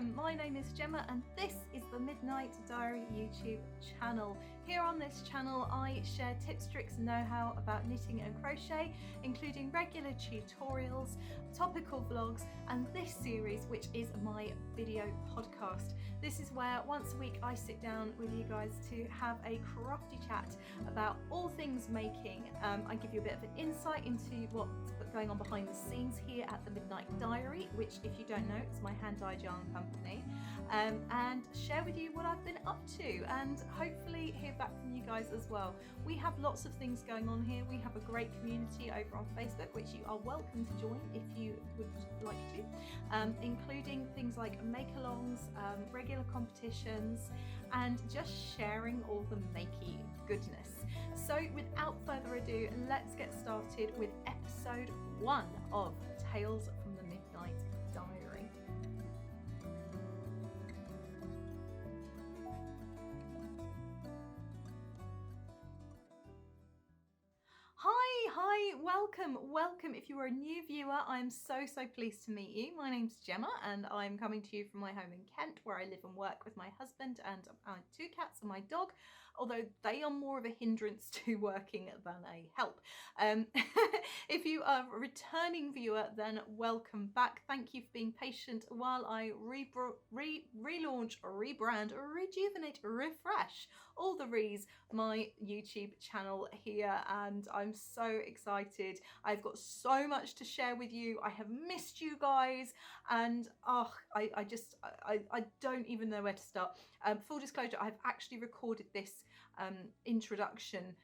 welcome. My name is Gemma and this is the Midnight Dyery YouTube channel. Here on this channel I share tips, tricks and know-how about knitting and crochet, including regular tutorials, topical vlogs and this series which is my video podcast. This is where once a week I sit down with you guys to have a crafty chat about all things making. I give you a bit of an insight into what's going on behind the scenes here at the Midnight Dyery, which if you don't know, it's my hand-dyed yarn company, and share with you what I've been up to and hopefully hear back from you guys as well. We have lots of things going on here. We have a great community over on Facebook, which you are welcome to join if you would like to, including things like make-alongs, regular competitions, and just sharing all the makey goodness. So without further ado, let's get started with episode 1 of Tales from the Midnight Dyery. Hi, welcome. If you are a new viewer, I'm so pleased to meet you. My name's Gemma and I'm coming to you from my home in Kent, where I live and work with my husband and our 2 cats and my dog, although they are more of a hindrance to working than a help. If you are a returning viewer, then welcome back. Thank you for being patient while I relaunch, rebrand, rejuvenate, refresh, all the re's, my YouTube channel here, and I'm so excited. I've got so much to share with you. I have missed you guys and I don't even know where to start. Full disclosure, I've actually recorded this introduction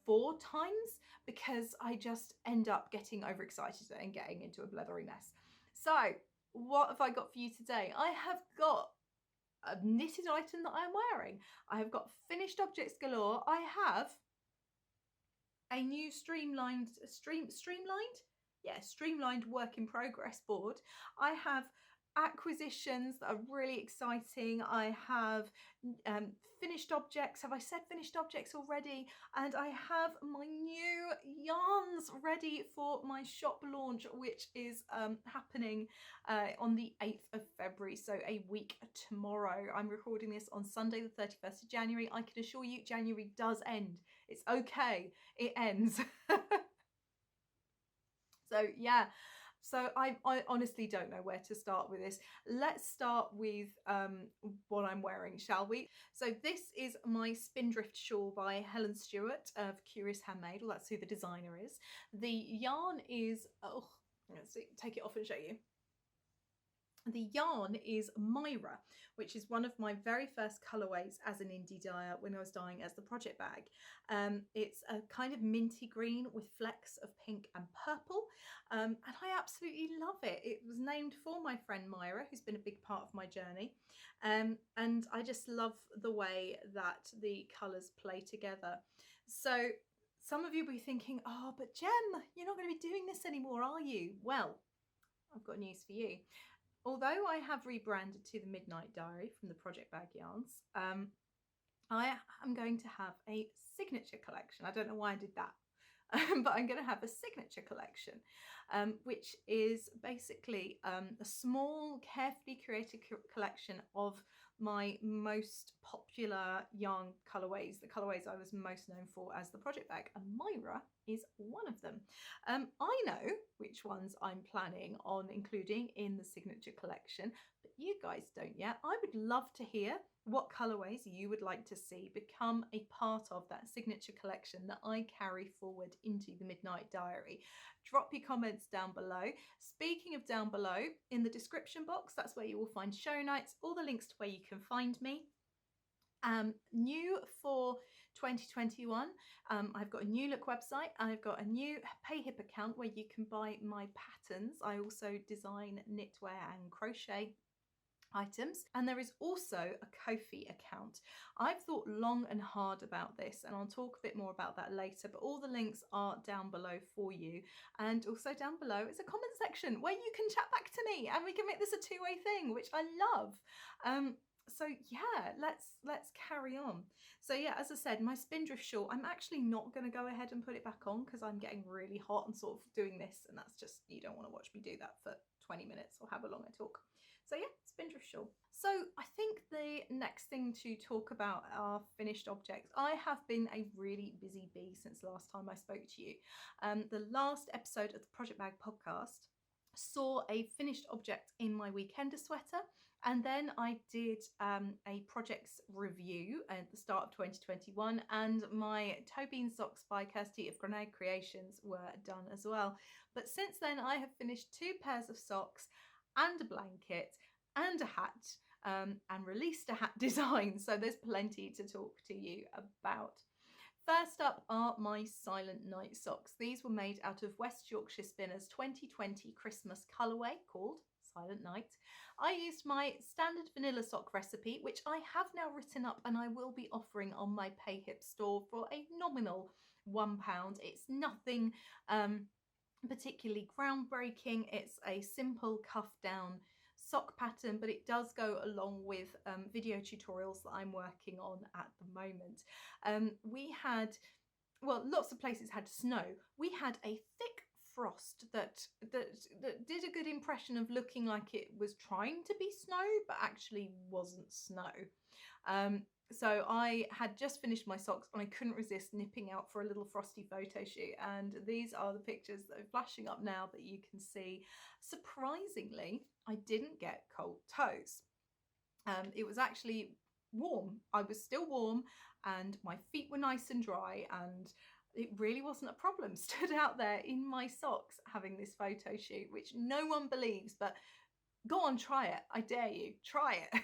4 times because I just end up getting overexcited and getting into a blethery mess. So what have I got for you today? I have got a knitted item that I'm wearing. I have got finished objects galore. I have a new streamlined work in progress board. I have acquisitions that are really exciting. I have finished objects. Have I said finished objects already? And I have my new yarns ready for my shop launch, which is happening on the 8th of February, so a week tomorrow. I'm recording this on Sunday the 31st of January. I can assure you January does end. It's okay, it ends. So yeah. So I honestly don't know where to start with this. Let's start with what I'm wearing, shall we? So this is my Spindrift shawl by Helen Stewart of Curious Handmade. Well, that's who the designer is. The yarn is, let's see, take it off and show you. The yarn is Myra, which is one of my very first colourways as an indie dyer when I was dyeing as the project bag. It's a kind of minty green with flecks of pink and purple, and I absolutely love it. It was named for my friend Myra, who's been a big part of my journey, and I just love the way that the colours play together. So some of you will be thinking, oh, but Gem, you're not going to be doing this anymore, are you? Well, I've got news for you. Although I have rebranded to the Midnight Dyery from the Project Bag Yarns, I am going to have a signature collection. I don't know why I did that, but I'm going to have a signature collection, which is basically a small, carefully curated collection of my most popular yarn colourways, the colourways I was most known for as the project bag, and Myra is one of them. I know which ones I'm planning on including in the signature collection, but you guys don't yet. I would love to hear what colourways you would like to see become a part of that signature collection that I carry forward into the Midnight Dyery. Drop your comments down below. Speaking of down below, in the description box, that's where you will find show notes, all the links to where you can find me. New for 2021, I've got a new look website. I've got a new PayHip account where you can buy my patterns. I also design knitwear and crochet items, and there is also a Ko-fi account. I've thought long and hard about this and I'll talk a bit more about that later, but all the links are down below for you, and also down below is a comment section where you can chat back to me and we can make this a two-way thing, which I love. So yeah, let's carry on. So yeah, as I said, my Spindrift shawl, I'm actually not going to go ahead and put it back on because I'm getting really hot and sort of doing this, and that's just, you don't want to watch me do that for 20 minutes or however long I talk. So yeah, Spindrift Shawl. So I think the next thing to talk about are finished objects. I have been a really busy bee since last time I spoke to you. The last episode of the Project Bag podcast saw a finished object in my weekender sweater, and then I did a projects review at the start of 2021, and my toe bean socks by Kirsty of Grenade Creations were done as well. But since then I have finished 2 pairs of socks and a blanket and a hat, and released a hat design, so there's plenty to talk to you about. First up are my Silent Night socks. These were made out of West Yorkshire Spinners 2020 Christmas colourway called Silent Night. I used my standard vanilla sock recipe, which I have now written up and I will be offering on my PayHip store for a nominal £1. It's nothing particularly groundbreaking. It's a simple cuff down sock pattern, but it does go along with video tutorials that I'm working on at the moment. We had, well, lots of places had snow. We had a thick frost that did a good impression of looking like it was trying to be snow, but actually wasn't snow. So I had just finished my socks and I couldn't resist nipping out for a little frosty photo shoot, and these are the pictures that are flashing up now that you can see. Surprisingly, I didn't get cold toes. It was actually warm. I was still warm and my feet were nice and dry, and it really wasn't a problem. Stood out there in my socks having this photo shoot, which no one believes, but go on, try it. I dare you, try it.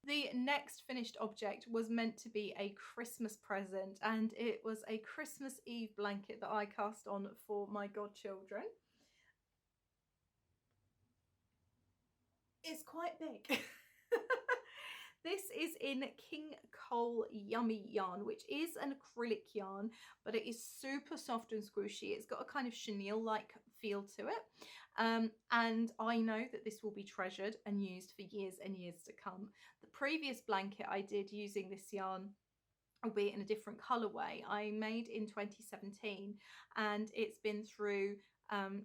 The next finished object was meant to be a Christmas present, and it was a Christmas Eve blanket that I cast on for my godchildren. It's quite big. This is in King Cole Yummy yarn, which is an acrylic yarn, but it is super soft and squishy. It's got a kind of chenille-like feel to it. And I know that this will be treasured and used for years and years to come. The previous blanket I did using this yarn, albeit in a different colourway, I made in 2017, and it's been through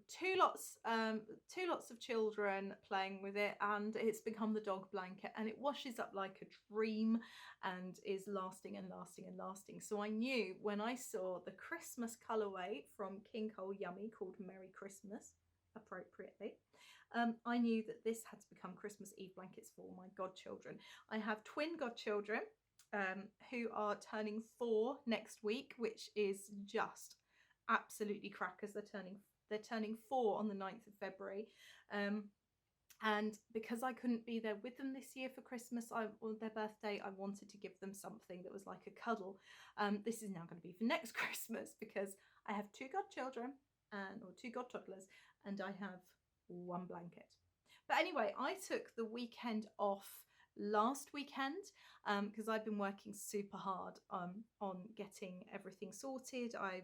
two lots of children playing with it, and it's become the dog blanket, and it washes up like a dream and is lasting and lasting and lasting. So I knew when I saw the Christmas colourway from King Cole Yummy called Merry Christmas, appropriately, I knew that this had to become Christmas Eve blankets for my godchildren. I have twin godchildren who are turning 4 next week, which is just absolutely crackers. They're turning 4 on the 9th of February. And because I couldn't be there with them this year for Christmas, or their birthday, I wanted to give them something that was like a cuddle. This is now going to be for next Christmas, because I have 2 godchildren, or 2 godtoddlers, and I have 1 blanket. But anyway, I took the weekend off last weekend because I've been working super hard on getting everything sorted. I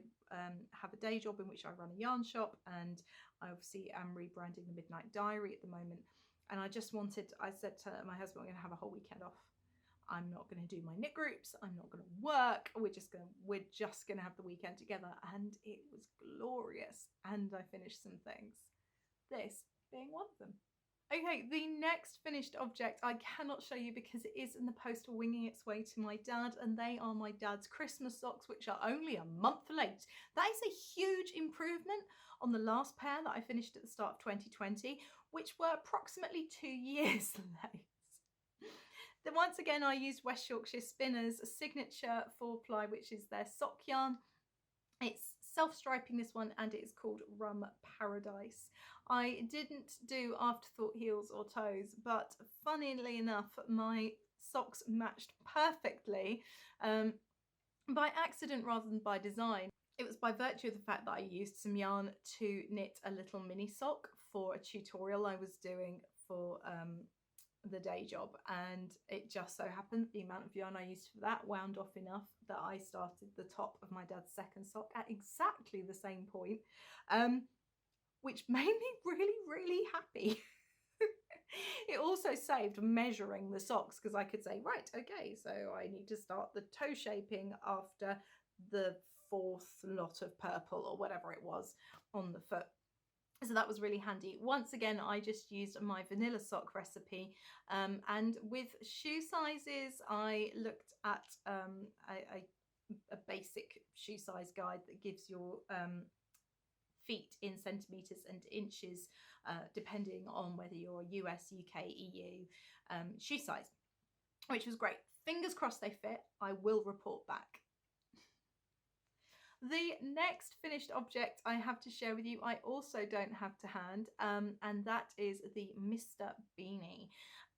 have a day job in which I run a yarn shop, and I obviously am rebranding the Midnight Dyery at the moment, and I said to my husband, I'm going to have a whole weekend off. I'm not going to do my knit groups, I'm not going to work, we're just going to have the weekend together. And it was glorious, and I finished some things, this being one of them. Okay, the next finished object I cannot show you because it is in the post winging its way to my dad, and they are my dad's Christmas socks, which are only a month late. That is a huge improvement on the last pair that I finished at the start of 2020, which were approximately 2 years late. Then once again, I used West Yorkshire Spinners signature 4-ply, which is their sock yarn. It's self-striping, this one, and it is called Rum Paradise. I didn't do afterthought heels or toes, but funnily enough, my socks matched perfectly by accident rather than by design. It was by virtue of the fact that I used some yarn to knit a little mini sock for a tutorial I was doing for the day job, and it just so happened the amount of yarn I used for that wound off enough that I started the top of my dad's second sock at exactly the same point, which made me really, really happy. It also saved measuring the socks, because I could say, right, okay, so I need to start the toe shaping after the 4th lot of purple or whatever it was on the foot. So that was really handy. Once again, I just used my vanilla sock recipe, and with shoe sizes, I looked at a basic shoe size guide that gives your feet in centimetres and inches, depending on whether you're US, UK, EU shoe size, which was great. Fingers crossed they fit. I will report back. The next finished object I have to share with you, I also don't have to hand, and that is the Mr. Beanie.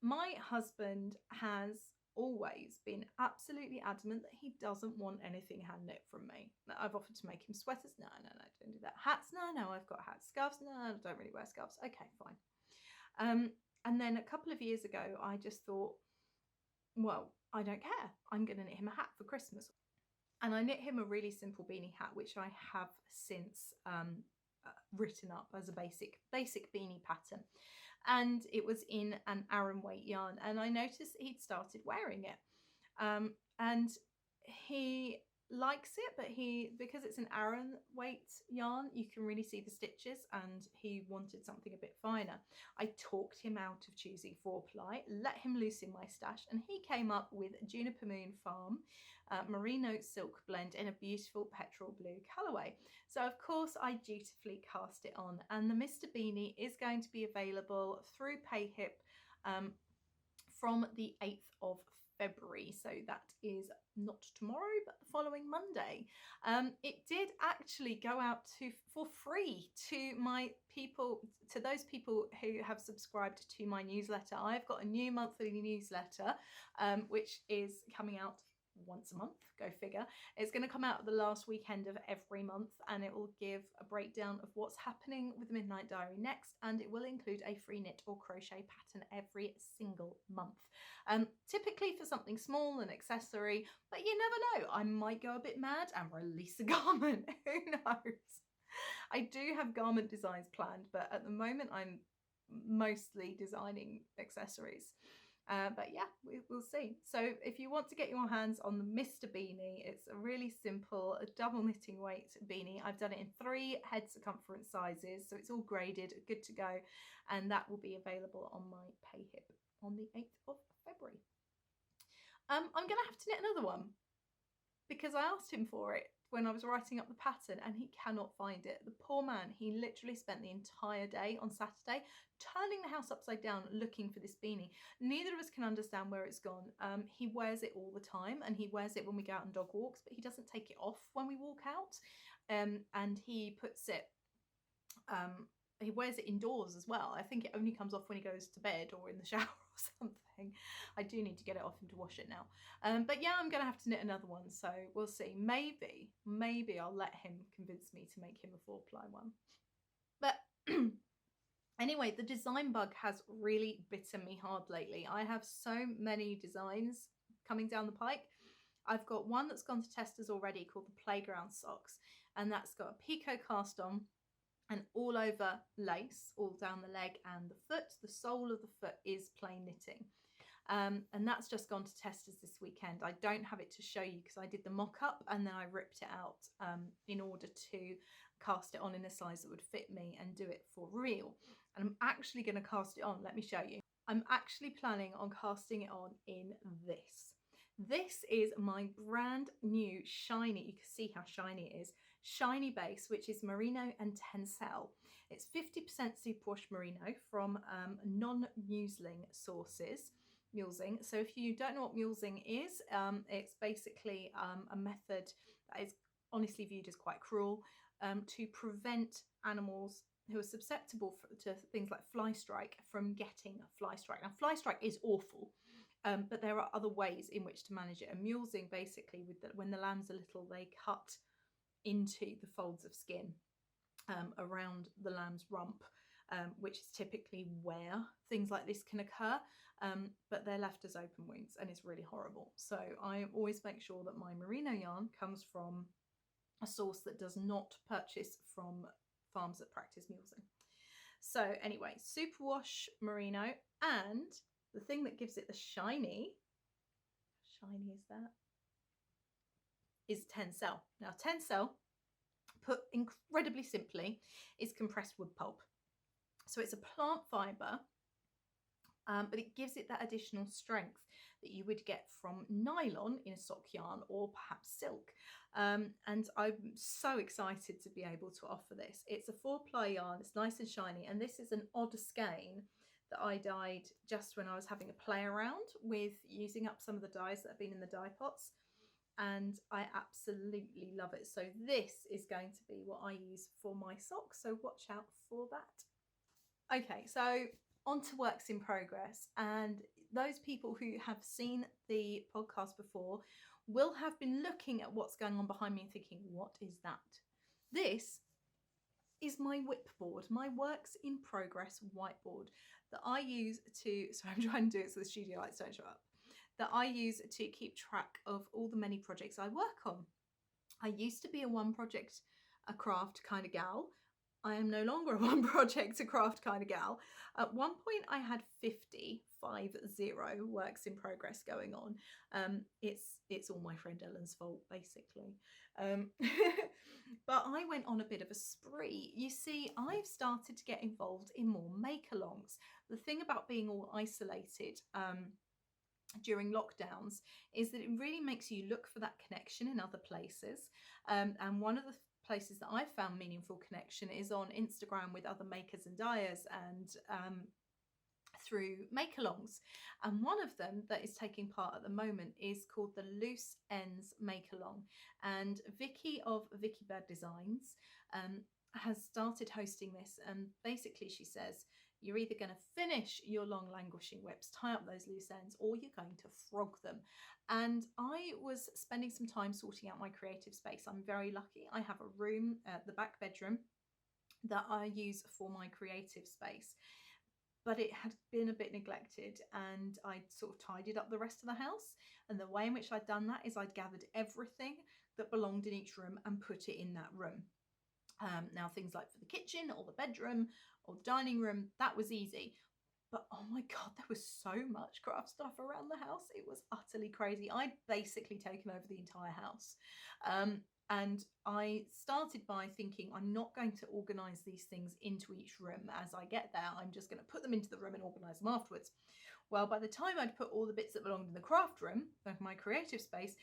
My husband has always been absolutely adamant that he doesn't want anything hand knit from me. I've offered to make him sweaters. No, don't do that. Hats. No, I've got hats. Scarves. No, I don't really wear scarves. Okay, fine. And then a couple of years ago, I just thought, well, I don't care. I'm going to knit him a hat for Christmas. And I knit him a really simple beanie hat, which I have since written up as a basic beanie pattern. And it was in an Aran weight yarn, and I noticed he'd started wearing it. And he likes it, but because it's an Aran weight yarn, you can really see the stitches, and he wanted something a bit finer. I talked him out of choosing 4-ply, let him loose in my stash, and he came up with Juniper Moon Farm merino silk blend in a beautiful petrol blue colourway. So of course I dutifully cast it on, and the Mr. Beanie is going to be available through PayHip from the 8th of February, so that is not tomorrow but the following Monday. It did actually go out for free to those people who have subscribed to my newsletter. I've got a new monthly newsletter which is coming out once a month, go figure. It's going to come out the last weekend of every month, and it will give a breakdown of what's happening with the Midnight Diary next, and it will include a free knit or crochet pattern every single month. Typically for something small, an accessory, but you never know, I might go a bit mad and release a garment. Who knows? I do have garment designs planned, but at the moment I'm mostly designing accessories. But yeah, we'll see. So if you want to get your hands on the Mr. Beanie, it's a really simple double knitting weight beanie. I've done it in 3 head circumference sizes, so it's all graded, good to go, and that will be available on my PayHip on the 8th of February. I'm going to have to knit another one because I asked him for it when I was writing up the pattern and he cannot find it. The poor man, he literally spent the entire day on Saturday turning the house upside down looking for this beanie. Neither of us can understand where it's gone. He wears it all the time, and he wears it when we go out on dog walks, but he doesn't take it off when we walk out. And he puts it, he wears it indoors as well. I think it only comes off when he goes to bed or in the shower or something. I do need to get it off him to wash it now. But yeah, I'm going to have to knit another one, so we'll see. Maybe I'll let him convince me to make him a 4-ply one. But anyway, the design bug has really bitten me hard lately. I have so many designs coming down the pike. I've got one that's gone to testers already called the Playground Socks, and that's got a picot cast on and all over lace, all down the leg and the foot. The sole of the foot is plain knitting. And that's just gone to testers this weekend. I don't have it to show you because I did the mock-up and then I ripped it out in order to cast it on in a size that would fit me and do it for real. And I'm actually going to cast it on. Let me show you. I'm actually planning on casting it on in this. This is my brand new shiny, you can see how shiny it is, shiny base, which is merino and tencel. It's 50% superwash merino from non-mulesing sources. Mulesing. So if you don't know what mulesing is, it's basically a method that is honestly viewed as quite cruel to prevent animals who are susceptible to things like fly strike from getting fly strike. Now, fly strike is awful, but there are other ways in which to manage it. And mulesing, basically, when the lambs are little, they cut into the folds of skin around the lamb's rump, which is typically where things like this can occur, but they're left as open wounds and it's really horrible. So I always make sure that my merino yarn comes from a source that does not purchase from farms that practice mulesing. So anyway, superwash merino, and the thing that gives it the shiny is that, is tencel. Now tencel, put incredibly simply, is compressed wood pulp. So it's a plant fibre, but it gives it that additional strength that you would get from nylon in a sock yarn or perhaps silk. And I'm so excited to be able to offer this. It's a 4-ply yarn, it's nice and shiny, and this is an odd skein that I dyed just when I was having a play around with using up some of the dyes that have been in the dye pots, and I absolutely love it. So this is going to be what I use for my socks, so watch out for that. Okay, so on to works in progress, and those people who have seen the podcast before will have been looking at what's going on behind me and thinking, what is that? This is my whipboard, my works in progress whiteboard that I use to, so I'm trying to do it so the studio lights don't show up, that I use to keep track of all the many projects I work on. I used to be a one project, a craft kind of gal. I am no longer a one project, a craft kind of gal. At one point I had 50 works in progress going on. It's all my friend Ellen's fault, basically. But I went on a bit of a spree. You see, I've started to get involved in more make-alongs. The thing about being all isolated during lockdowns is that it really makes you look for that connection in other places. And one of the places that I've found meaningful connection is on Instagram with other makers and dyers, and through make-alongs. And one of them that is taking part at the moment is called the Loose Ends Make-along. And Vicky of Vicky Bird Designs has started hosting this. And basically she says, you're either going to finish your long languishing whips, tie up those loose ends, or you're going to frog them. And I was spending some time sorting out my creative space. I'm very lucky. I have a room, the back bedroom, that I use for my creative space. But it had been a bit neglected, and I sort of tidied up the rest of the house. And the way in which I'd done that is I'd gathered everything that belonged in each room and put it in that room. Now things like for the kitchen or the bedroom or the dining room, that was easy. But oh my God, there was so much craft stuff around the house. It was utterly crazy. I'd basically taken over the entire house. And I started by thinking, I'm not going to organise these things into each room as I get there. I'm just going to put them into the room and organise them afterwards. Well, by the time I'd put all the bits that belonged in the craft room, like my creative space,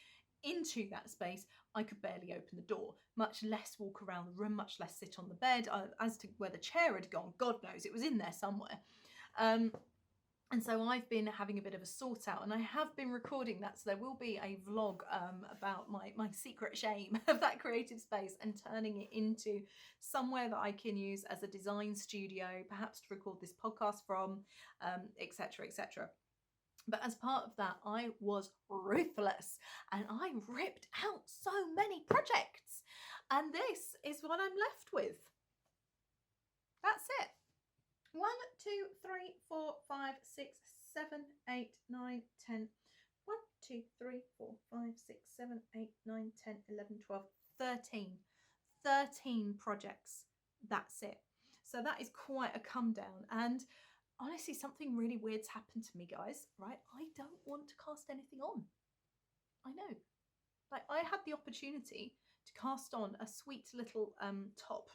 into that space, I could barely open the door, much less walk around the room, much less sit on the bed. As to where the chair had gone, God knows, it was in there somewhere. And so I've been having a bit of a sort out, and I have been recording that, so there will be a vlog about my secret shame of that creative space and turning it into somewhere that I can use as a design studio, perhaps to record this podcast from, etc, etc. But as part of that, I was ruthless and I ripped out so many projects. And this is what I'm left with. That's it. 1, 2, 3, 4, 5, 6, 7, 8, 9, 10. 1, 2, 3, 4, 5, 6, 7, 8, 9, 10, 11, 12, 13. 13 projects. That's it. So that is quite a come down. And honestly, something really weird's happened to me, guys, right? I don't want to cast anything on. I know. Like, I had the opportunity to cast on a sweet little top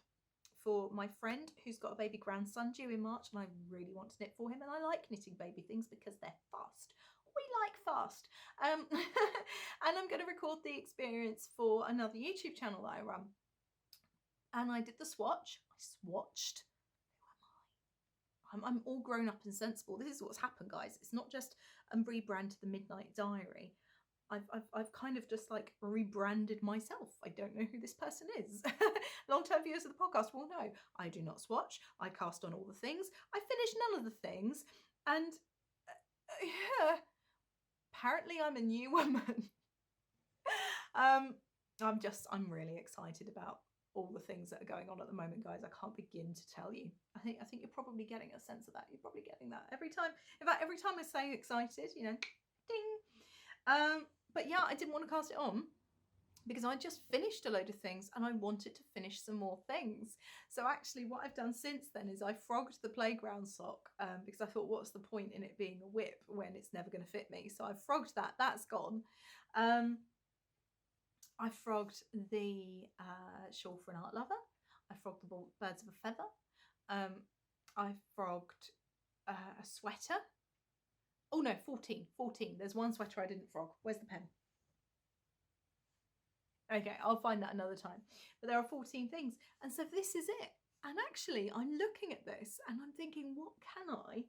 for my friend who's got a baby grandson due in March, and I really want to knit for him, and I like knitting baby things because they're fast. We like fast. And I'm going to record the experience for another YouTube channel that I run. And I did the swatch. I swatched. I'm all grown up and sensible. This is what's happened, guys. It's not just rebranded the Midnight Dyery. I've kind of just like rebranded myself. I don't know who this person is. Long-term viewers of the podcast will know. I do not swatch. I cast on all the things. I finish none of the things. And yeah, apparently I'm a new woman. I'm really excited about all the things that are going on at the moment, guys. I can't begin to tell you. I think you're probably getting a sense of that. You're probably getting that every time. In fact, every time I say excited, you know, ding. But yeah, I didn't want to cast it on because I just finished a load of things and I wanted to finish some more things. So actually what I've done since then is I frogged the playground sock because I thought, what's the point in it being a whip when it's never going to fit me? So I frogged that. That's gone. I frogged the Shawl for an Art Lover. I frogged the Birds of a Feather. I frogged a sweater. Oh no, 14. There's one sweater I didn't frog. Where's the pen? Okay, I'll find that another time. But there are 14 things. And so this is it. And actually, I'm looking at this and I'm thinking, what can I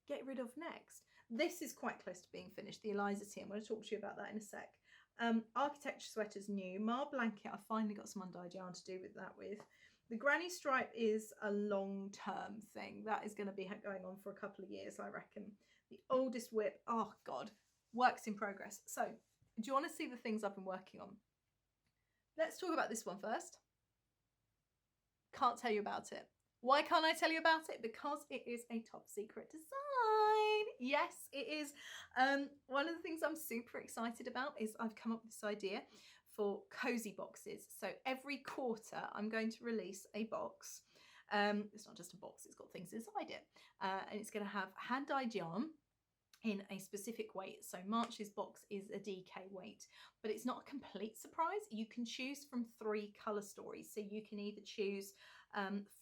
get rid of next? This is quite close to being finished, the Eliza Tee. I'm going to talk to you about that in a sec. Architecture sweater's new. Mar blanket, I finally got some undyed yarn to do with that with. The granny stripe is a long-term thing. That is going to be going on for a couple of years, I reckon. The oldest whip, oh God, works in progress. So, do you want to see the things I've been working on? Let's talk about this one first. Can't tell you about it. Why can't I tell you about it? Because it is a top secret design. Yes, it is. One of the things I'm super excited about is I've come up with this idea for cozy boxes. So every quarter I'm going to release a box. It's not just a box, it's got things inside it. And it's going to have hand-dyed yarn in a specific weight. So March's box is a DK weight, but it's not a complete surprise. You can choose from 3 colour stories. So you can either choose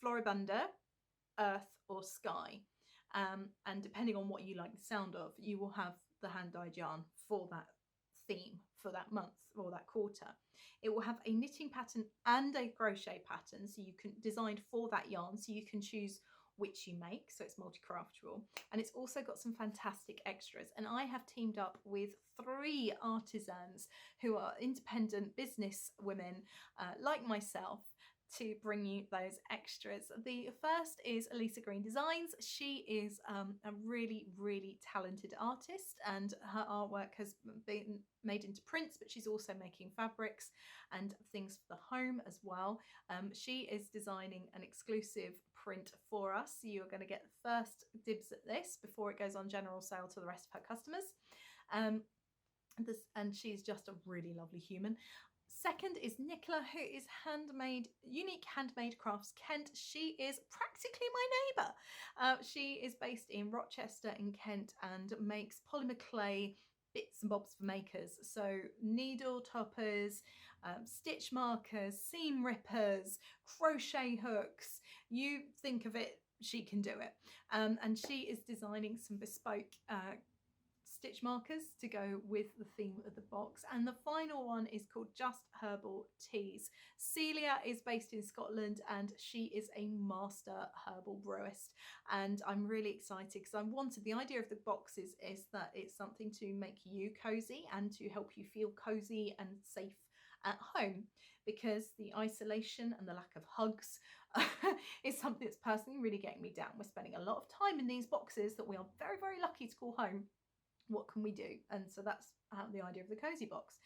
Floribunda, Earth or Sky. And depending on what you like the sound of, you will have the hand-dyed yarn for that theme for that month or that quarter. It will have a knitting pattern and a crochet pattern, so you can design for that yarn, so you can choose which you make, so it's multi-craftable. And it's also got some fantastic extras, and I have teamed up with 3 artisans who are independent business women like myself to bring you those extras. The first is Elisa Green Designs. She is a really, really talented artist, and her artwork has been made into prints, but she's also making fabrics and things for the home as well. She is designing an exclusive print for us. So you're going to get the first dibs at this before it goes on general sale to the rest of her customers. And she's just a really lovely human. Second is Nicola, who is Unique Handmade Crafts Kent. She is practically my neighbour. She is based in Rochester in Kent and makes polymer clay bits and bobs for makers. So needle toppers, stitch markers, seam rippers, crochet hooks. You think of it, she can do it. And she is designing some bespoke stitch markers to go with the theme of the box. And the final one is called Just Herbal Teas. Celia is based in Scotland and she is a master herbal brewist, and I'm really excited because the idea of the boxes is that it's something to make you cozy and to help you feel cozy and safe at home, because the isolation and the lack of hugs is something that's personally really getting me down. We're spending a lot of time in these boxes that we are very, very lucky to call home. What can we do? And so that's the idea of the cozy box.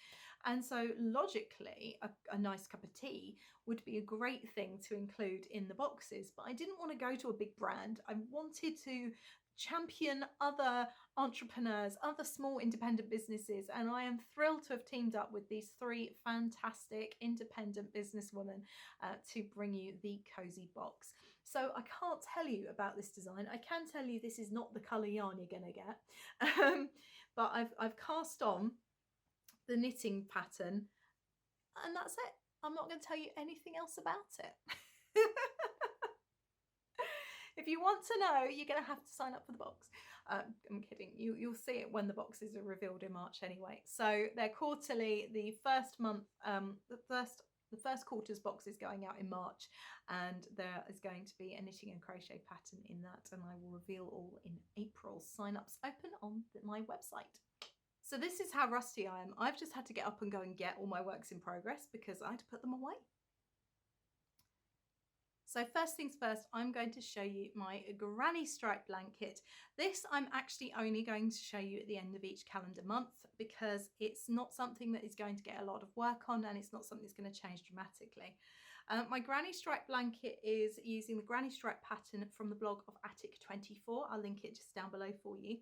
And so logically, a nice cup of tea would be a great thing to include in the boxes, but I didn't want to go to a big brand. I wanted to champion other entrepreneurs, other small independent businesses, and I am thrilled to have teamed up with these 3 fantastic independent businesswomen to bring you the cozy box. So I can't tell you about this design. I can tell you this is not the colour yarn you're going to get, but I've cast on the knitting pattern, and that's it. I'm not going to tell you anything else about it. If you want to know, you're going to have to sign up for the box. I'm kidding. You'll see it when the boxes are revealed in March anyway. So they're quarterly. The first month, the first quarter's box is going out in March, and there is going to be a knitting and crochet pattern in that, and I will reveal all in April. Sign-ups open on my website. So this is how rusty I am. I've just had to get up and go and get all my works in progress because I had to put them away. So first things first, I'm going to show you my granny stripe blanket. This I'm actually only going to show you at the end of each calendar month because it's not something that is going to get a lot of work on, and it's not something that's going to change dramatically. My granny stripe blanket is using the granny stripe pattern from the blog of Attic24. I'll link it just down below for you.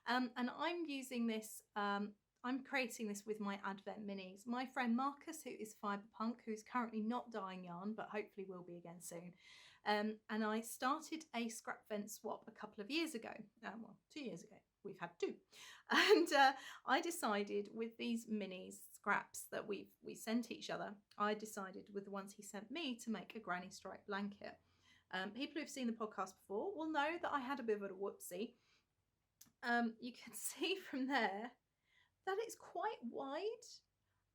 And I'm using this, I'm creating this with my Advent minis. My friend Marcus, who is Fiberpunk, who's currently not dyeing yarn, but hopefully will be again soon. And I started a scrap vent swap a couple of years ago. Well, 2 years ago. We've had 2. And I decided with these minis scraps that we sent each other, I decided with the ones he sent me to make a granny stripe blanket. People who've seen the podcast before will know that I had a bit of a whoopsie. You can see from there that it's quite wide.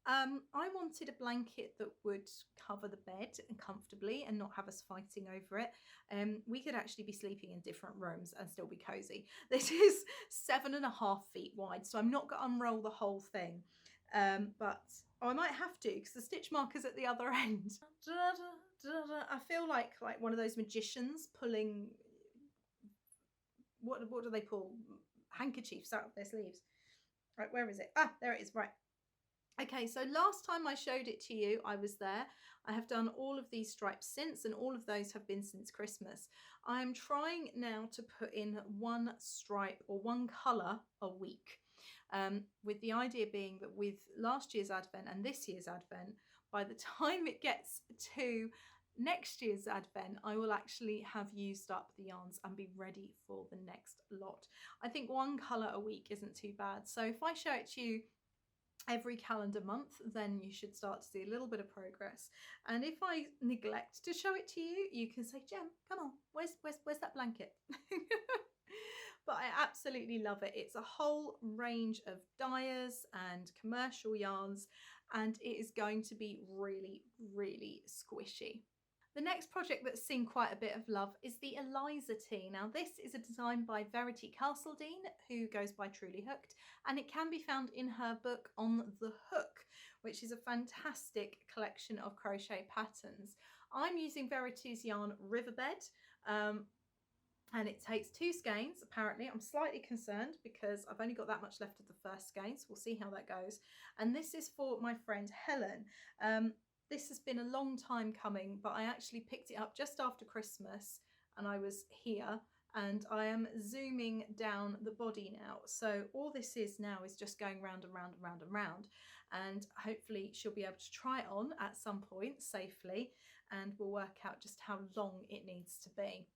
I wanted a blanket that would cover the bed and comfortably and not have us fighting over it. We could actually be sleeping in different rooms and still be cozy. This is 7.5 feet wide, so I'm not going to unroll the whole thing. But I might have to because the stitch marker's at the other end. I feel like one of those magicians pulling, what do they pull? Handkerchiefs out of their sleeves. Right, where is it? Ah, there it is, right. Okay, so last time I showed it to you, I was there. I have done all of these stripes since, and all of those have been since Christmas. I'm trying now to put in one stripe or one colour a week, with the idea being that with last year's Advent and this year's Advent, by the time it gets to next year's Advent, I will actually have used up the yarns and be ready for the next lot. I think one colour a week isn't too bad. So if I show it to you every calendar month, then you should start to see a little bit of progress. And if I neglect to show it to you, you can say, Jem, come on, where's that blanket? But I absolutely love it. It's a whole range of dyers and commercial yarns, and it is going to be really, really squishy. The next project that's seen quite a bit of love is the Eliza Tee. Now this is a design by Verity Castledine, who goes by Truly Hooked, and it can be found in her book On the Hook, which is a fantastic collection of crochet patterns. I'm using Verity's yarn Riverbed, and it takes 2 skeins apparently. I'm slightly concerned because I've only got that much left of the first skein, so we'll see how that goes. And this is for my friend Helen. This has been a long time coming, but I actually picked it up just after Christmas and I was here, and I am zooming down the body now. So all this is now is just going round and round and round and round, and hopefully she'll be able to try it on at some point safely, and we'll work out just how long it needs to be.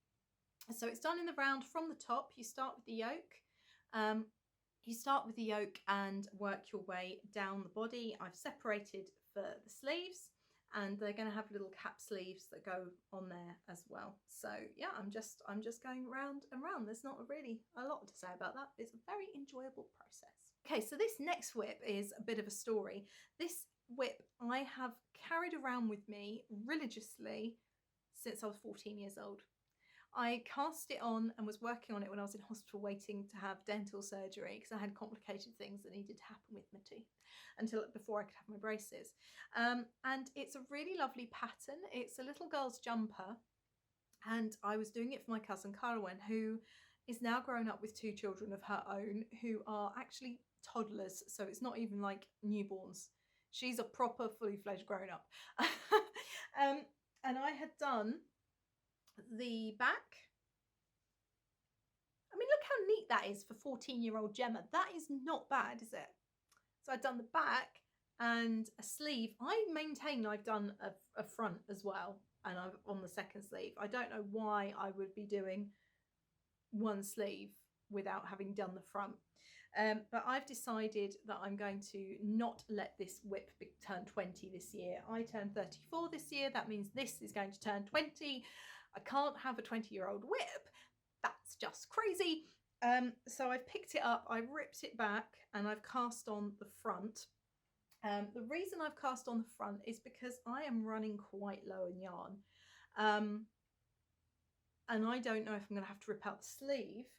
So it's done in the round from the top. You start with the yoke. You start with the yoke and work your way down the body. I've separated for the sleeves, and they're going to have little cap sleeves that go on there as well. So yeah, I'm just going round and round. There's not really a lot to say about that. It's a very enjoyable process. Okay, so this next whip is a bit of a story. This whip I have carried around with me religiously since I was 14 years old. I cast it on and was working on it when I was in hospital waiting to have dental surgery because I had complicated things that needed to happen with my teeth before I could have my braces. And it's a really lovely pattern. It's a little girl's jumper, and I was doing it for my cousin Carwen, who is now grown up with 2 children of her own who are actually toddlers, so it's not even like newborns. She's a proper fully fledged grown up. And I had done the back. I mean, look how neat that is for 14-year-old Gemma. That is not bad, is it? So I've done the back and a sleeve. I maintain I've done a front as well, and I'm on the second sleeve. I don't know why I would be doing one sleeve without having done the front. But I've decided that I'm going to not let this whip turn 20 this year. I turned 34 this year. That means this is going to turn 20. I can't have a 20-year-old whip. That's just crazy. So I've picked it up, I ripped it back, and I've cast on the front. The reason I've cast on the front is because I am running quite low in yarn. And I don't know if I'm going to have to rip out the sleeve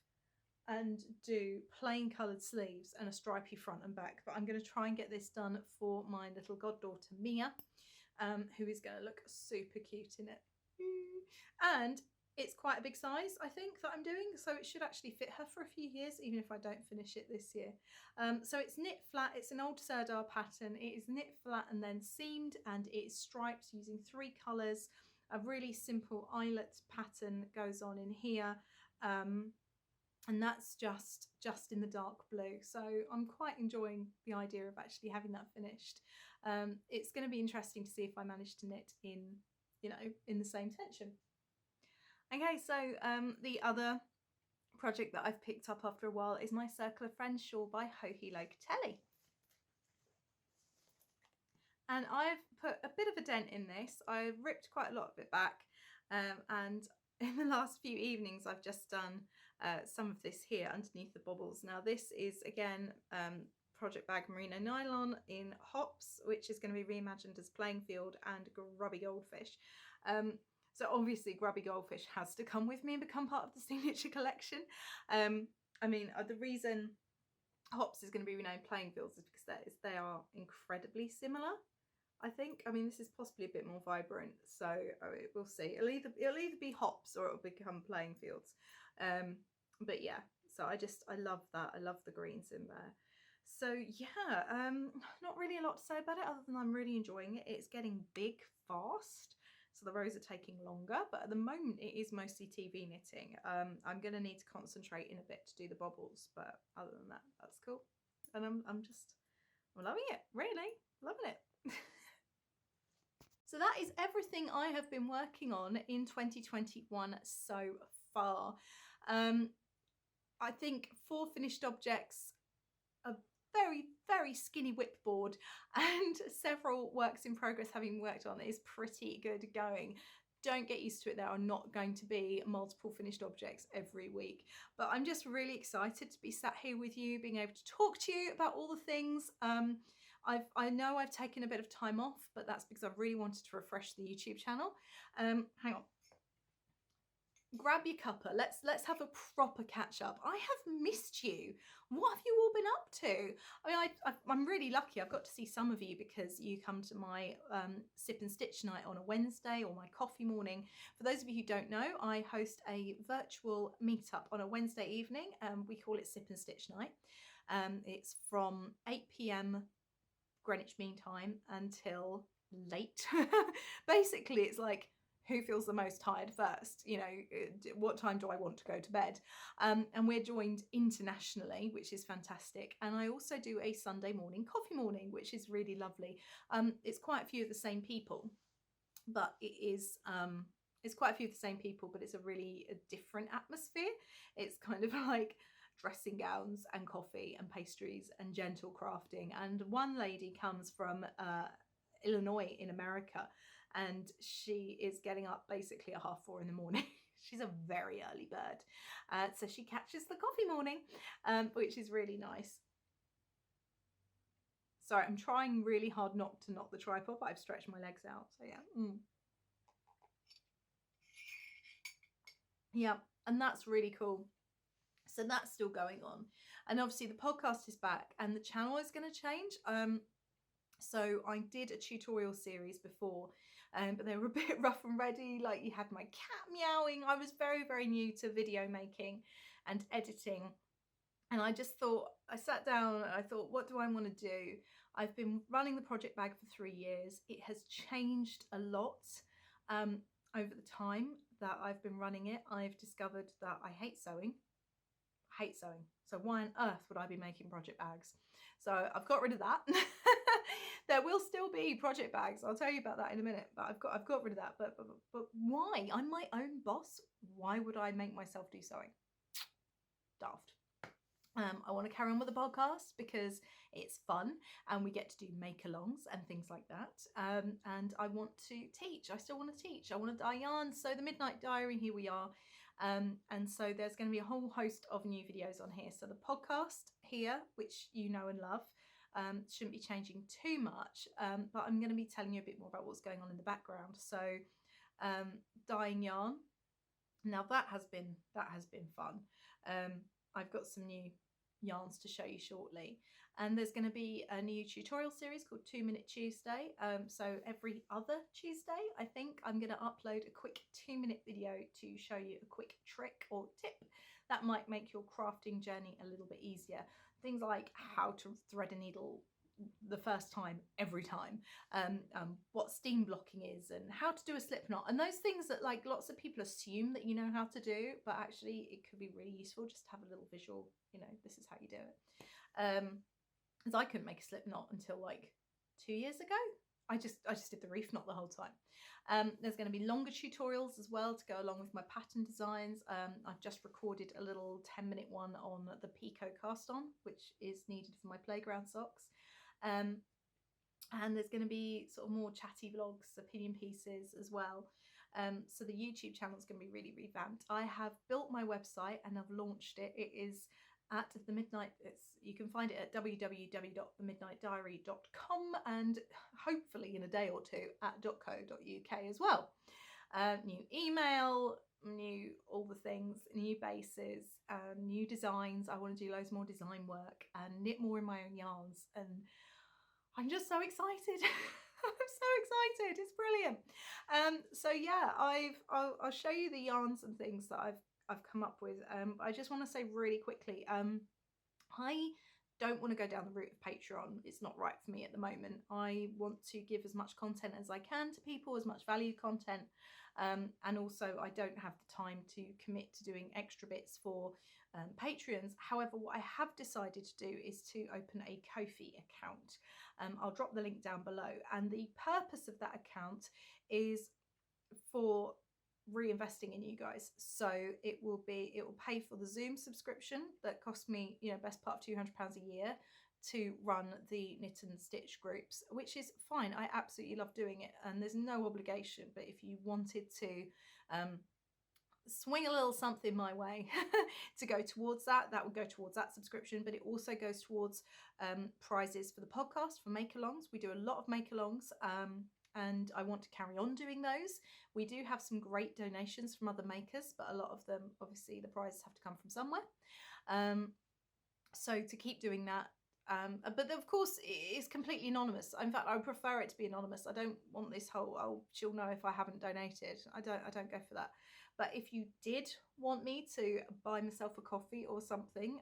and do plain coloured sleeves and a stripy front and back. But I'm going to try and get this done for my little goddaughter Mia, who is going to look super cute in it. And it's quite a big size, I think, that I'm doing, so it should actually fit her for a few years, even if I don't finish it this year. So it's knit flat. It's an old sirdar pattern. It is knit flat and then seamed, and it is striped using 3 colours. A really simple eyelet pattern goes on in here, and that's just in the dark blue. So I'm quite enjoying the idea of actually having that finished. It's going to be interesting to see if I manage to knit in, you know, in the same tension. Okay, so the other project that I've picked up after a while is my Circle of Friends shawl by Locatelli. And I've put a bit of a dent in this. I've ripped quite a lot of it back, and in the last few evenings I've just done some of this here underneath the bobbles. Now this is again Project Bag Merino Nylon in Hops, which is going to be reimagined as Playing Field and Grubby Goldfish. So obviously Grubby Goldfish has to come with me and become part of the signature collection. I mean, the reason Hops is going to be renamed Playing Fields is because they are incredibly similar, I think. I mean, this is possibly a bit more vibrant, so we'll see. It'll either be Hops or it'll become Playing Fields. But yeah, so I love that. I love the greens in there. So yeah, not really a lot to say about it other than I'm really enjoying it. It's getting big fast, so the rows are taking longer, but at the moment it is mostly TV knitting. I'm going to need to concentrate in a bit to do the bobbles, but other than that, that's cool. And I'm loving it, really loving it. So that is everything I have been working on in 2021 so far. I think 4 finished objects, a very skinny whipboard, and several works in progress having worked on is pretty good going. Don't get used to it. There are not going to be multiple finished objects every week, but I'm just really excited to be sat here with you, being able to talk to you about all the things. I know I've taken a bit of time off, but that's because I've really wanted to refresh the YouTube channel. Hang on. Grab your cuppa. Let's have a proper catch up. I have missed you. What have you all been up to? I mean, I'm really lucky. I've got to see some of you because you come to my sip and stitch night on a Wednesday, or my coffee morning. For those of you who don't know, I host a virtual meetup on a Wednesday evening. We call it Sip and Stitch Night. It's from 8 p.m. Greenwich Mean Time until late. Basically, it's like, who feels the most tired first? You know, what time do I want to go to bed? And we're joined internationally, which is fantastic. And I also do a Sunday morning coffee morning, which is really lovely. It's quite a few of the same people, but it's quite a few of the same people, but it's a different atmosphere. It's kind of like dressing gowns and coffee and pastries and gentle crafting. And one lady comes from Illinois in America, and she is getting up basically at 4:30 in the morning. She's a very early bird, so she catches the coffee morning, which is really nice. Sorry, I'm trying really hard not to knock the tripod, but I've stretched my legs out, so yeah. Yeah, and that's really cool. So that's still going on, and obviously the podcast is back and the channel is going to change. So I did a tutorial series before, but they were a bit rough and ready. Like, you had my cat meowing. I was very new to video making and editing, and I just thought, I sat down and I thought, what do I want to do? I've been running the project bag for 3 years. It has changed a lot over the time that I've been running it. I've discovered that I hate sewing. So why on earth would I be making project bags? So I've got rid of that. There will still be project bags. I'll tell you about that in a minute, but I've got rid of that. But why? I'm my own boss. Why would I make myself do sewing? Daft. I want to carry on with the podcast because it's fun and we get to do make-alongs and things like that. And I want to teach. I still want to teach. I want to dye yarn. So the Midnight Dyery, here we are. And so there's going to be a whole host of new videos on here. So the podcast here, which you know and love, shouldn't be changing too much, but I'm going to be telling you a bit more about what's going on in the background. So dyeing yarn, now that has been fun. I've got some new yarns to show you shortly, and there's going to be a new tutorial series called 2 Minute Tuesday. So every other Tuesday, I think, I'm going to upload a quick 2-minute video to show you a quick trick or tip that might make your crafting journey a little bit easier. Things like how to thread a needle the first time, every time, what steam blocking is, and how to do a slip knot, and those things that like lots of people assume that you know how to do, but actually it could be really useful just to have a little visual, you know, this is how you do it. As I couldn't make a slip knot until like 2 years ago. I just did the reef knot the whole time. There's going to be longer tutorials as well to go along with my pattern designs. I've just recorded a little 10-minute one on the Pico cast on, which is needed for my playground socks. And there's going to be sort of more chatty vlogs, opinion pieces as well. So the YouTube channel is going to be really revamped. I have built my website and I've launched it. It is at the Midnight, you can find it at www.themidnightdiary.com, and hopefully in a day or two at .co.uk as well. New email, new all the things, new bases, new designs. I want to do loads more design work and knit more in my own yarns, and I'm just so excited. I'm so excited, it's brilliant. So yeah, I'll show you the yarns and things that I've come up with. I just want to say really quickly, I don't want to go down the route of Patreon. It's not right for me at the moment. I want to give as much content as I can to people, as much valued content, and also I don't have the time to commit to doing extra bits for Patreons. However, what I have decided to do is to open a Ko-fi account. I'll drop the link down below, and the purpose of that account is for reinvesting in you guys. So it will pay for the Zoom subscription that cost me, best part of £200 a year to run the knit and stitch groups, which is fine. I absolutely love doing it, and there's no obligation. But if you wanted to swing a little something my way to go towards that would go towards that subscription. But it also goes towards prizes for the podcast, for make-alongs. We do a lot of make-alongs, and I want to carry on doing those. We do have some great donations from other makers, but a lot of them, obviously, the prizes have to come from somewhere. So to keep doing that, but of course it's completely anonymous. In fact, I would prefer it to be anonymous. I don't want this whole, oh, she'll know if I haven't donated. I don't go for that. But if you did want me to buy myself a coffee or something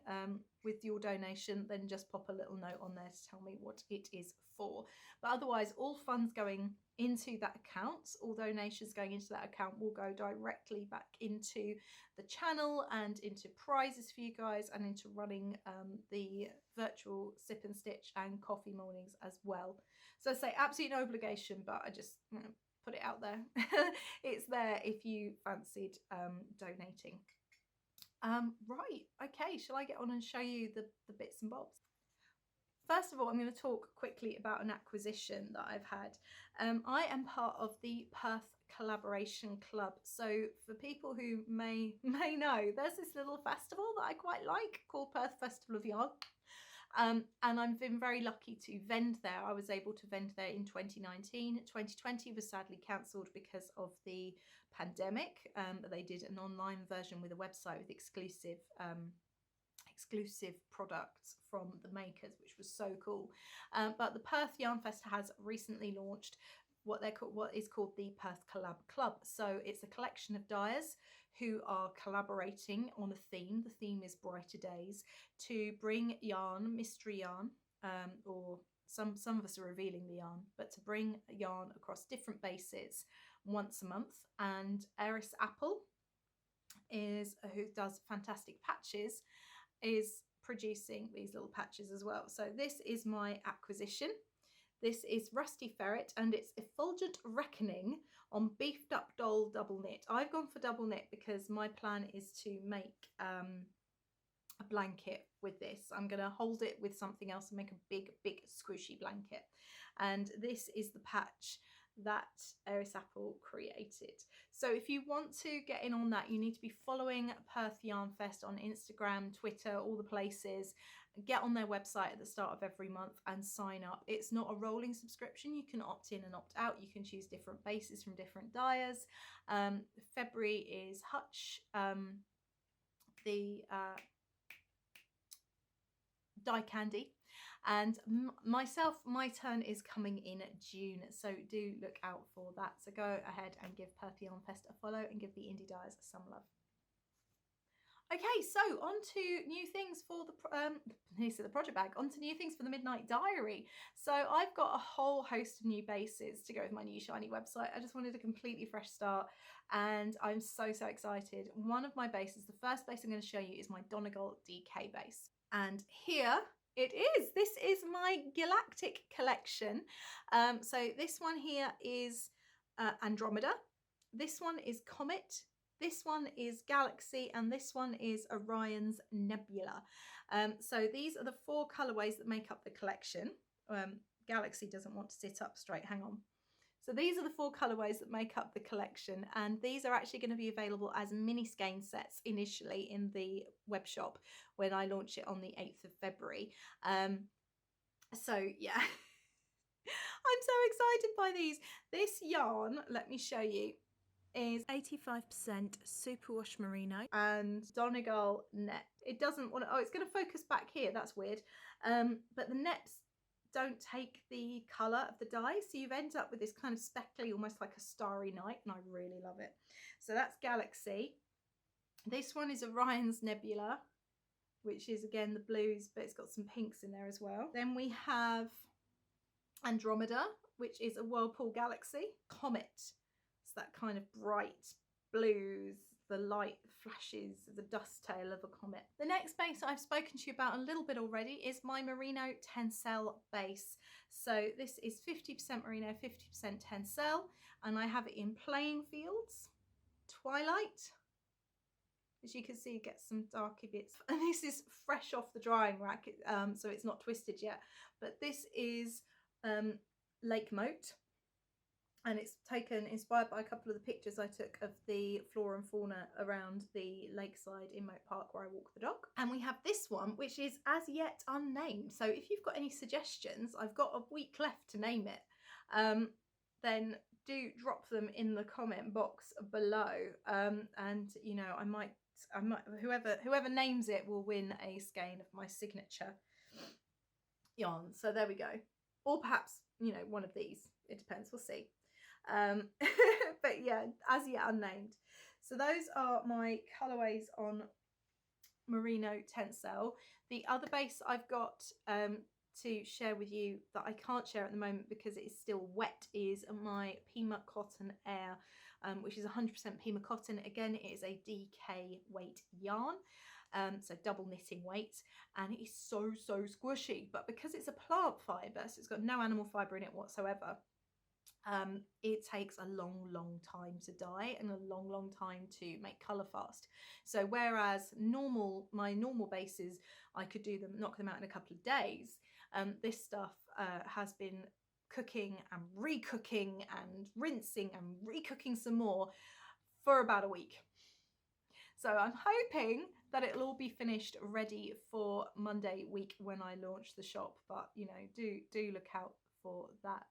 with your donation, then just pop a little note on there to tell me what it is for. But otherwise, all funds going into that account, all donations going into that account will go directly back into the channel and into prizes for you guys, and into running the virtual sip and stitch and coffee mornings as well. So I say absolutely no obligation, but I just put it out there. It's there if you fancied donating. Right, okay, shall I get on and show you the bits and bobs? First of all, I'm going to talk quickly about an acquisition that I've had. I am part of the Perth Collaboration Club. So for people who may know, there's this little festival that I quite like called Perth Festival of Yarn. And I've been very lucky to vend there. I was able to vend there in 2019. 2020 was sadly cancelled because of the pandemic. They did an online version with a website with exclusive products from the makers, which was so cool. But the Perth Yarn Fest has recently launched what is called the Perth Collab Club. So it's a collection of dyers who are collaborating on a theme. The theme is Brighter Days, to bring yarn, mystery yarn, or some of us are revealing the yarn, but to bring yarn across different bases once a month. And Eris Apple who does fantastic patches, is producing these little patches as well. So this is my acquisition. This is Rusty Ferret, and it's Effulgent Reckoning on Beefed Up Doll double knit. I've gone for double knit because my plan is to make a blanket with this. I'm going to hold it with something else and make a big squishy blanket. And this is the patch that Eris Apple created. So if you want to get in on that, you need to be following Perth Yarn Fest on Instagram, Twitter, all the places. Get on their website at the start of every month and sign up. It's not a rolling subscription. You can opt in and opt out. You can choose different bases from different dyers. February is Hutch, the Die Candy. And myself, my turn is coming in June, so do look out for that. So go ahead and give Perth Yarn Fest a follow and give the indie dyers some love. Okay, so on to new things for the project bag. On to new things for the Midnight Diary. So I've got a whole host of new bases to go with my new shiny website. I just wanted a completely fresh start, and I'm so excited. One of my bases, the first base I'm going to show you, is my Donegal DK base, and here it is. This is my Galactic collection. So this one here is Andromeda. This one is Comet. This one is Galaxy, and this one is Orion's Nebula. So these are the 4 colorways that make up the collection. Galaxy doesn't want to sit up straight, hang on. So these are the 4 colourways that make up the collection, and these are actually going to be available as mini skein sets initially in the web shop when I launch it on the 8th of February. So yeah, I'm so excited by these. This yarn, let me show you, is 85% superwash merino and Donegal net. It doesn't want to, oh, it's going to focus back here, that's weird. But the nets don't take the colour of the dye, so you've ended up with this kind of speckly, almost like a starry night, and I really love it. So that's Galaxy. This one is Orion's Nebula, which is again the blues, but it's got some pinks in there as well. Then we have Andromeda, which is a Whirlpool Galaxy. Comet, it's that kind of bright blues, the light flashes, the dust tail of a comet. The next base I've spoken to you about a little bit already is my merino tencel base. So this is 50% merino, 50% tencel, and I have it in Playing Fields, Twilight. As you can see, you get some darky bits, and this is fresh off the drying rack, so it's not twisted yet, but this is Lake Moat, and it's inspired by a couple of the pictures I took of the flora and fauna around the lakeside in Moat Park where I walk the dog. And we have this one, which is as yet unnamed, so if you've got any suggestions, I've got a week left to name it, then do drop them in the comment box below, and you know, I might whoever names it will win a skein of my signature yarn. So there we go, or perhaps, you know, one of these, it depends, we'll see. But yeah, as yet unnamed. So those are my colorways on merino tencel. The other base I've got to share with you that I can't share at the moment because it is still wet is my Pima Cotton Air, which is 100% Pima cotton. Again, it is a DK weight yarn, so double knitting weight, and it is so squishy. But because it's a plant fibre, so it's got no animal fibre in it whatsoever, it takes a long time to dye and a long time to make colour fast. So whereas my normal bases, I could knock them out in a couple of days, this stuff has been cooking and recooking and rinsing and recooking some more for about a week. So I'm hoping that it'll all be finished ready for Monday week when I launch the shop, but you know, do look out for that.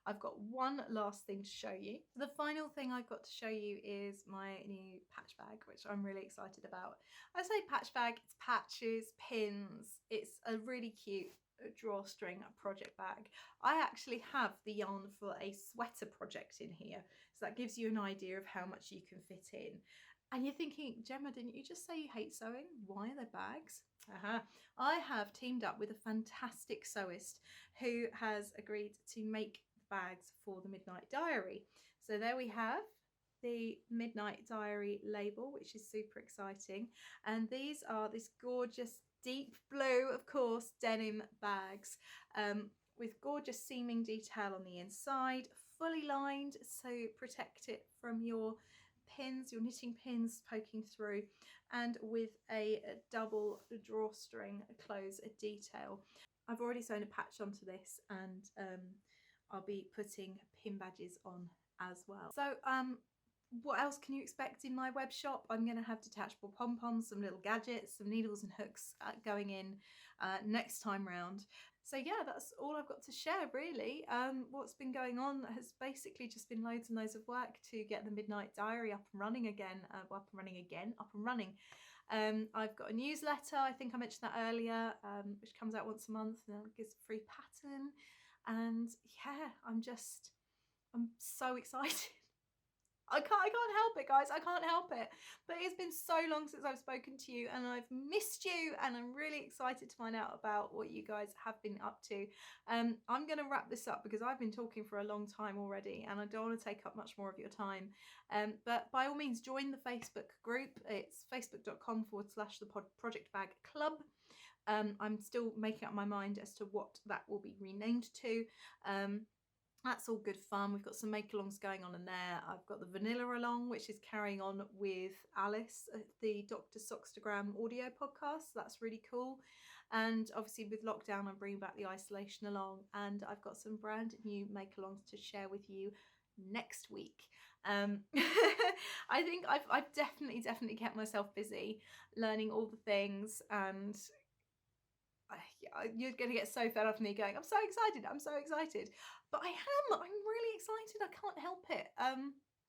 I've got one last thing to show you. The final thing I've got to show you is my new patch bag, which I'm really excited about. I say patch bag, it's patches, pins, it's a really cute drawstring project bag. I actually have the yarn for a sweater project in here, so that gives you an idea of how much you can fit in. And you're thinking, Gemma, didn't you just say you hate sewing? Why are there bags? I have teamed up with a fantastic sewist who has agreed to make the bags for the Midnight Dyery. So there we have the Midnight Dyery label, which is super exciting. And these are this gorgeous deep blue, of course, denim bags with gorgeous seaming detail on the inside, fully lined, so protect it from your pins, your knitting pins poking through, and with a double drawstring close detail. I've already sewn a patch onto this, and I'll be putting pin badges on as well. So what else can you expect in my web shop? I'm going to have detachable pom-poms, some little gadgets, some needles and hooks going in next time round. So yeah, that's all I've got to share really. What's been going on has basically just been loads and loads of work to get the Midnight Dyery up and running again. I've got a newsletter, I think I mentioned that earlier, which comes out once a month and gives a free pattern. And yeah, I'm so excited. I can't help it, guys. I can't help it. But it's been so long since I've spoken to you, and I've missed you, and I'm really excited to find out about what you guys have been up to. I'm going to wrap this up because I've been talking for a long time already, and I don't want to take up much more of your time. But by all means, join the Facebook group. It's facebook.com/the Project Bag Club. I'm still making up my mind as to what that will be renamed to. That's all good fun. We've got some make-alongs going on in there. I've got the vanilla along, which is carrying on with Alice, the Dr. Sockstagram audio podcast. That's really cool. And obviously with lockdown, I'm bringing back the isolation along, and I've got some brand new make-alongs to share with you next week. I think I've definitely kept myself busy learning all the things, and you're going to get so fed up of me going, I'm so excited, but I'm really excited. I can't help it.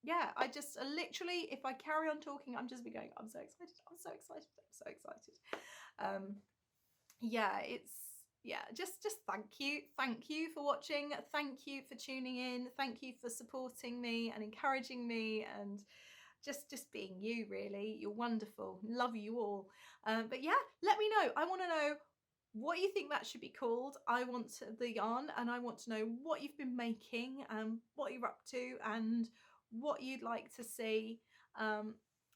Yeah, I just literally, if I carry on talking, I'm just be going, I'm so excited. Yeah, it's, yeah, just thank you for watching, thank you for tuning in, thank you for supporting me and encouraging me, and just being you, really. You're wonderful, love you all. But yeah, let me know. I want to know what you think that should be called. I want the yarn, and I want to know what you've been making, what you're up to, and what you'd like to see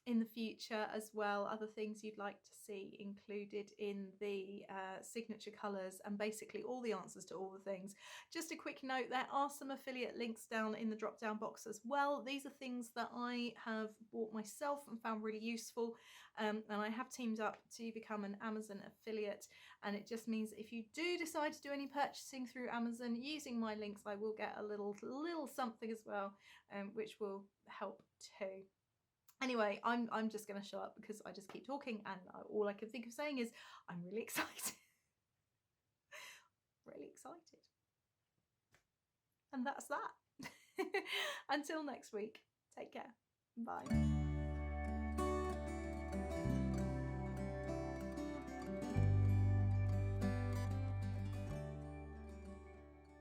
in the future as well. Other things you'd like to see included in the signature colours, and basically all the answers to all the things. Just a quick note, there are some affiliate links down in the drop down box as well. These are things that I have bought myself and found really useful, and I have teamed up to become an Amazon affiliate, and it just means if you do decide to do any purchasing through Amazon using my links, I will get a little something as well, which will help too. Anyway, I'm just going to shut up because I just keep talking, and all I can think of saying is I'm really excited. Really excited. And that's that. Until next week, take care. Bye.